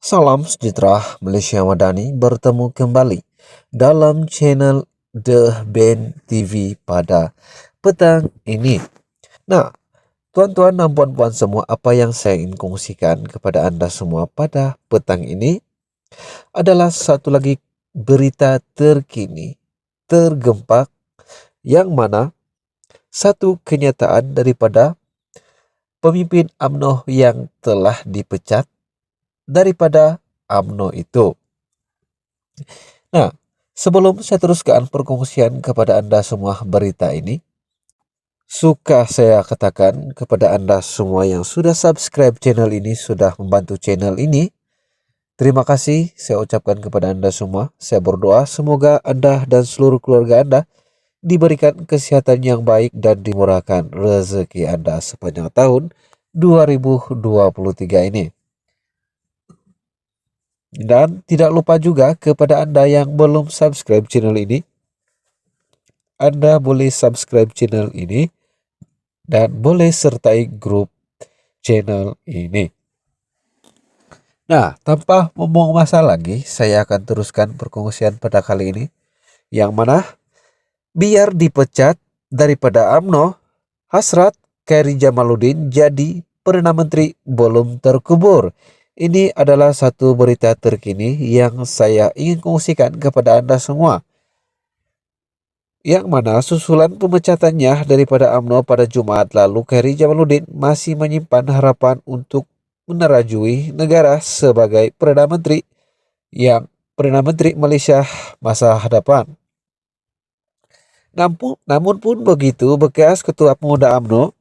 Salam sejahtera Malaysia Madani, bertemu kembali dalam channel The Band TV pada petang ini. Nah, tuan-tuan dan puan-puan semua, apa yang saya ingin kongsikan kepada anda semua pada petang ini adalah satu lagi berita terkini, tergempak, yang mana satu kenyataan daripada pemimpin UMNO yang telah dipecat daripada UMNO itu. Nah, sebelum saya teruskan perkongsian kepada anda semua berita ini, suka saya katakan kepada anda semua yang sudah subscribe channel ini, sudah membantu channel ini, terima kasih saya ucapkan kepada anda semua. Saya berdoa semoga anda dan seluruh keluarga anda diberikan kesehatan yang baik dan dimurahkan rezeki anda sepanjang tahun 2023 ini. Dan tidak lupa juga kepada anda yang belum subscribe channel ini, anda boleh subscribe channel ini dan boleh sertai grup channel ini. Nah, tanpa membuang masa lagi, saya akan teruskan perkongsian pada kali ini, yang mana biar dipecat daripada UMNO, hasrat Khairi Jamaluddin jadi Perdana Menteri belum terkubur. Ini adalah satu berita terkini yang saya ingin kongsikan kepada anda semua, yang mana susulan pemecatannya daripada UMNO pada Jumat lalu, Khairi Jamaluddin masih menyimpan harapan untuk menerajui negara sebagai Perdana Menteri Malaysia masa hadapan. Namun pun begitu, bekas Ketua Pemuda UMNO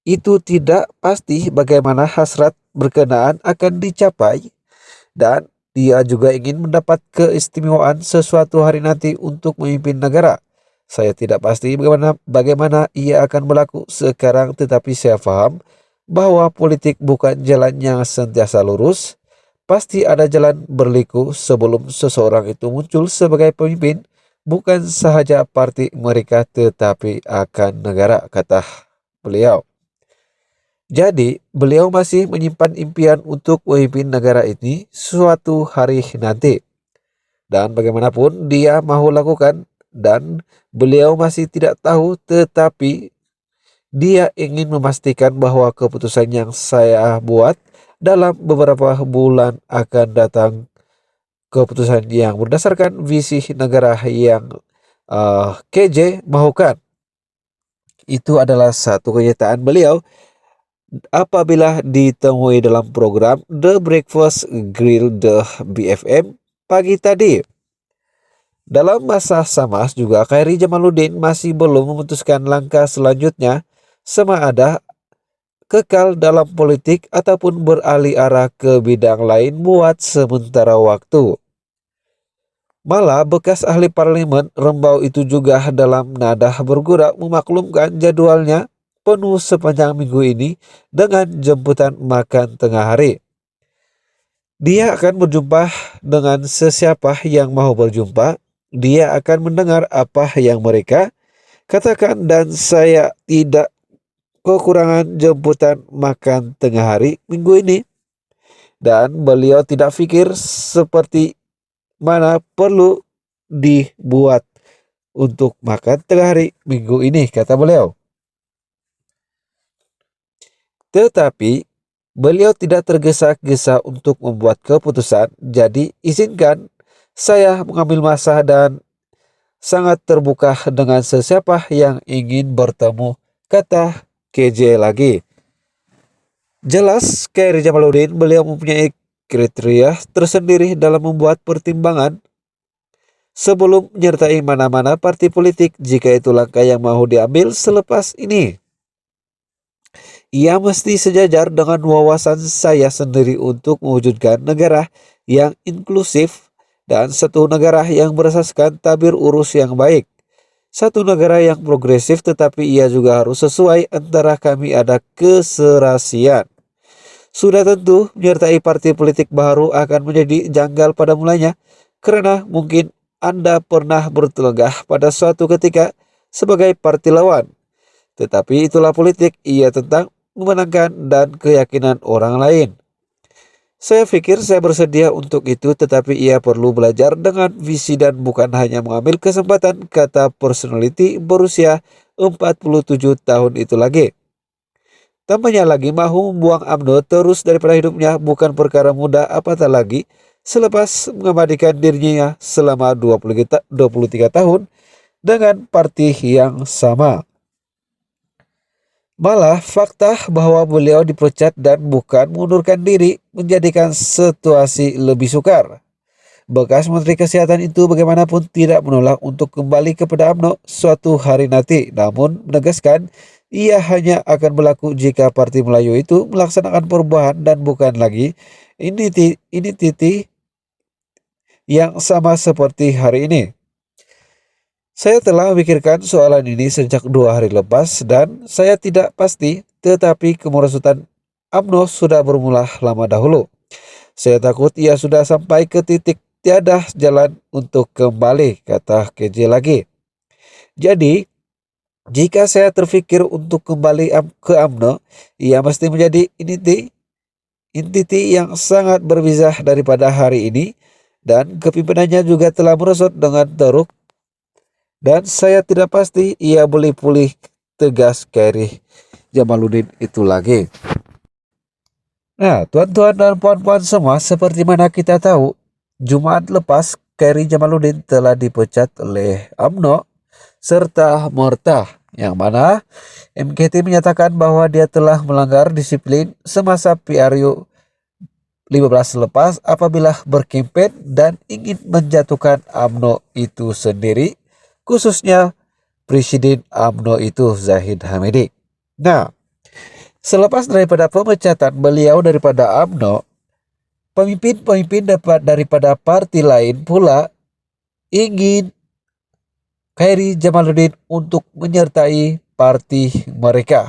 itu tidak pasti bagaimana hasrat berkenaan akan dicapai, dan dia juga ingin mendapat keistimewaan sesuatu hari nanti untuk memimpin negara. Saya tidak pasti bagaimana ia akan berlaku sekarang, tetapi saya paham bahwa politik bukan jalan yang sentiasa lurus. Pasti ada jalan berliku sebelum seseorang itu muncul sebagai pemimpin, bukan sahaja parti mereka tetapi akan negara, kata beliau. Jadi, beliau masih menyimpan impian untuk memimpin negara ini suatu hari nanti. Dan bagaimanapun dia mahu lakukan, dan beliau masih tidak tahu, tetapi dia ingin memastikan bahwa keputusan yang saya buat dalam beberapa bulan akan datang, keputusan yang berdasarkan visi negara yang KJ mahukan. Itu adalah satu kenyataan beliau apabila ditemui dalam program The Breakfast Grill The BFM pagi tadi. Dalam masa sama juga, Khairi Jamaluddin masih belum memutuskan langkah selanjutnya, sama ada kekal dalam politik ataupun beralih arah ke bidang lain buat sementara waktu. Malah bekas ahli parlemen Rembau itu juga dalam nada bergurak memaklumkan jadwalnya penuh sepanjang minggu ini dengan jemputan makan tengah hari. Dia akan berjumpa dengan sesiapa yang mau berjumpa. Dia akan mendengar apa yang mereka katakan, dan saya tidak kekurangan jemputan makan tengah hari minggu ini. Dan beliau tidak pikir seperti mana perlu dibuat untuk makan tengah hari minggu ini, kata beliau. Tetapi beliau tidak tergesa-gesa untuk membuat keputusan, jadi izinkan saya mengambil masa dan sangat terbuka dengan sesiapa yang ingin bertemu, kata KJ lagi. Jelas Khairi Jamaluddin beliau mempunyai kriteria tersendiri dalam membuat pertimbangan sebelum menyertai mana-mana parti politik jika itu langkah yang mau diambil selepas ini. Ia mesti sejajar dengan wawasan saya sendiri untuk mewujudkan negara yang inklusif dan satu negara yang berasaskan tabir urus yang baik. Satu negara yang progresif, tetapi ia juga harus sesuai antara kami ada keserasian. Sudah tentu menyertai parti politik baru akan menjadi janggal pada mulanya, karena mungkin Anda pernah bertelenggah pada suatu ketika sebagai parti lawan. Tetapi itulah politik, ia tentang memenangkan dan keyakinan orang lain. Saya pikir saya bersedia untuk itu, tetapi ia perlu belajar dengan visi dan bukan hanya mengambil kesempatan, kata personality berusia 47 tahun itu lagi. Tambahnya lagi, mahu membuang UMNO terus daripada hidupnya bukan perkara mudah, apatah lagi selepas mengabadikan dirinya selama 23 tahun dengan partai yang sama. Malah fakta bahwa beliau dipecat dan bukan mengundurkan diri menjadikan situasi lebih sukar. Bekas Menteri Kesehatan itu bagaimanapun tidak menolak untuk kembali kepada UMNO suatu hari nanti, namun menegaskan ia hanya akan berlaku jika Parti Melayu itu melaksanakan perubahan dan bukan lagi entiti yang sama seperti hari ini. Saya telah memikirkan soalan ini sejak 2 hari lepas dan saya tidak pasti, tetapi kemerosotan UMNO sudah bermula lama dahulu. Saya takut ia sudah sampai ke titik tiada jalan untuk kembali, kata KJ lagi. Jadi, jika saya terfikir untuk kembali ke UMNO, ia mesti menjadi entiti yang sangat berbeda daripada hari ini dan kepimpinannya juga telah merosot dengan teruk. Dan saya tidak pasti ia boleh pulih, tegas Khairi Jamaluddin itu lagi. Nah, tuan-tuan dan puan-puan semua, seperti mana kita tahu, Jumat lepas Khairi Jamaluddin telah dipecat oleh UMNO serta merta, yang mana MKT menyatakan bahwa dia telah melanggar disiplin semasa PRU 15 lepas apabila berkempen dan ingin menjatuhkan UMNO itu sendiri, khususnya Presiden UMNO itu Zahid Hamidi. Nah, selepas daripada pemecatan beliau daripada UMNO, pemimpin-pemimpin daripada parti lain pula ingin Khairi Jamaluddin untuk menyertai parti mereka,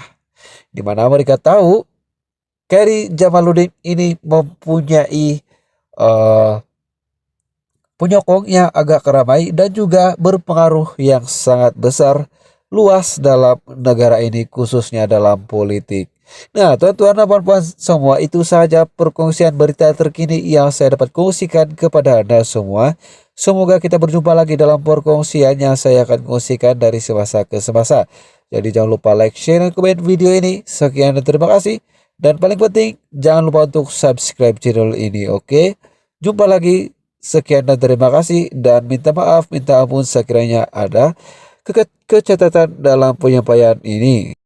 di mana mereka tahu Khairi Jamaluddin ini mempunyai penyokong yang agak ramai dan juga berpengaruh yang sangat besar luas dalam negara ini, khususnya dalam politik. Nah, tuan-tuan dan puan-puan semua, itu saja perkongsian berita terkini yang saya dapat kongsikan kepada Anda semua. Semoga kita berjumpa lagi dalam perkongsian yang saya akan kongsikan dari semasa ke semasa. Jadi jangan lupa like, share, dan komen video ini. Sekian dan terima kasih. Dan paling penting, jangan lupa untuk subscribe channel ini, oke? Jumpa lagi. Sekian dan terima kasih, dan minta maaf, minta ampun sekiranya ada kecacatan dalam penyampaian ini.